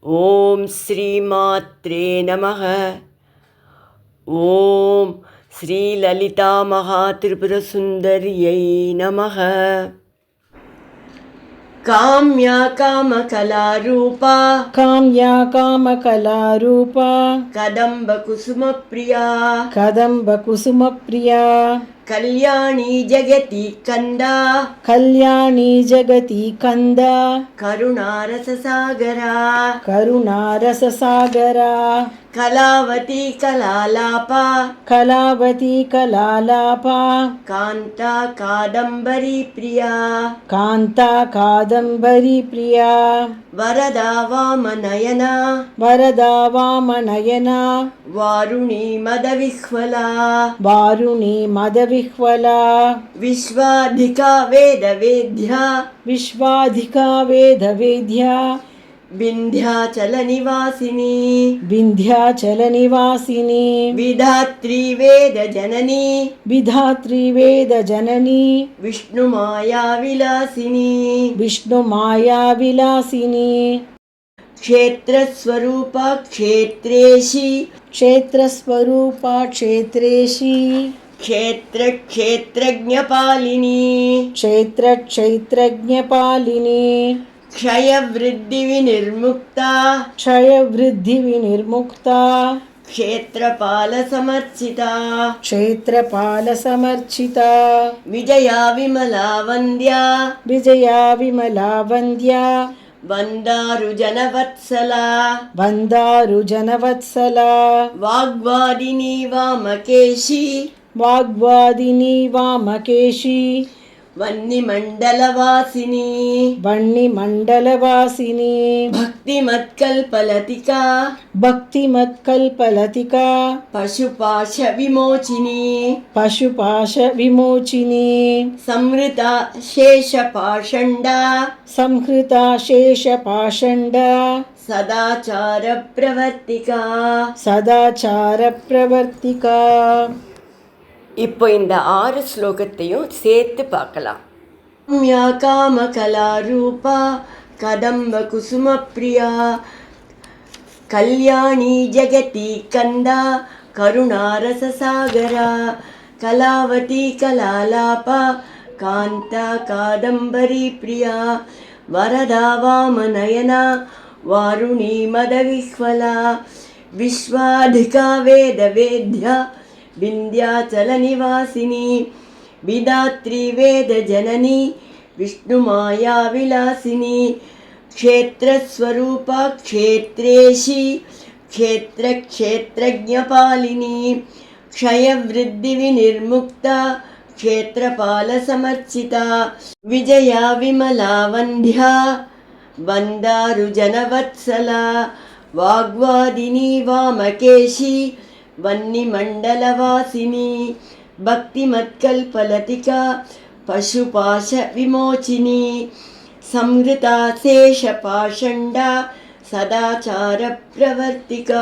ఓం శ్రీమాత్రే నమః. ఓం శ్రీ లలితా మహాత్రిపురసుందర్యై నమః. కామ్యా కామకళారూపా కామ్యా కామకళారూపా కదంబ కుసుమ ప్రియా కదంబ కుసుమ ప్రియా కళ్యాణి జగతి కందా కళ్యాణి జగతి కంద కరుణారస సాగరా కరుణారస సాగరా కళావతి కళాలాప కళావతి కళాలాప కాంతా కాదంబరి ప్రియా కాంతా కాదంబరి ప్రియా వరదా వామనయన వరదా వామనయన వారుణి మద విహ్వలా వారుణి మద విహ్వలా విశ్వాధికా వేద వేద్య విశ్వాధికా వేద వేద్య వింధ్యాచల నివాసిని వింధ్యాచల నివాసిని విధాత్రి వేద జనని విధాత్రి వేద జనని విష్ణు మాయా విలాసిని విష్ణు మాయా విలాసిని క్షేత్రస్వరూప క్షేత్రేషి క్షేత్రస్వరూప క్షేత్రేషి క్షేత్ర క్షేత్రజ్ఞపాలిని క్షేత్ర క్షేత్రజ్ఞపాలిని క్షయ వృద్ధి వినిర్ముక్త క్షయ వృద్ధి వినిర్ముక్త క్షేత్రపాల సమర్చిత క్షేత్రపాల సమర్చిత విజయా విమలా వంద్య విజయా విమలా వంద్య వందారు జనవత్సల వందారు జనవత్సల వాగ్వాదిని వామకేశి వాగ్వాదిని వామకేశి వన్నిమండలవాసిని వన్నిమండలవాసిని భక్తిమత్కల్పలతికా భక్తిమత్కల్పలతికా పశుపాశ విమోచిని పశుపాశ విమోచిని సంహృత శేషపాషండ సంహృత శేషపాషండ సదాచార ప్రవర్తికా சதாச்சார பிரவர்த்திகா. இப்போ இந்த 6 ஸ்லோகத்தையும் சேர்த்து பார்க்கலாம். காம்யா காமகலாரூபா கதம்ப குசும பிரியா கல்யாணி ஜெகதி கந்தா கருணாரச சாகரா கலாவதி கலாலாபா காந்தா காதம்பரி பிரியா வரதா வாமநயனா వారుణి మద విహ్వలా విశ్వాధికా వేద వేద్య వింధ్యాచల నివాసిని విధాత్రి వేద జనని విష్ణుమాయా విలాసిని క్షేత్రస్వరూప క్షేత్రేషి క్షేత్ర క్షేత్రజ్ఞపాలిని క్షయ వృద్ధి వినిర్ముక్త క్షేత్రపాల సమర్చిత విజయా విమలా వంద్యా వందారు జనవత్సల వాగ్వాదిని వామకేశి వన్నిమండలవాసిని భక్తిమత్కల్పలతికా పశుపాశ విమోచిని సంహృతా శేషపాషండ సదాచార ప్రవర్తికా.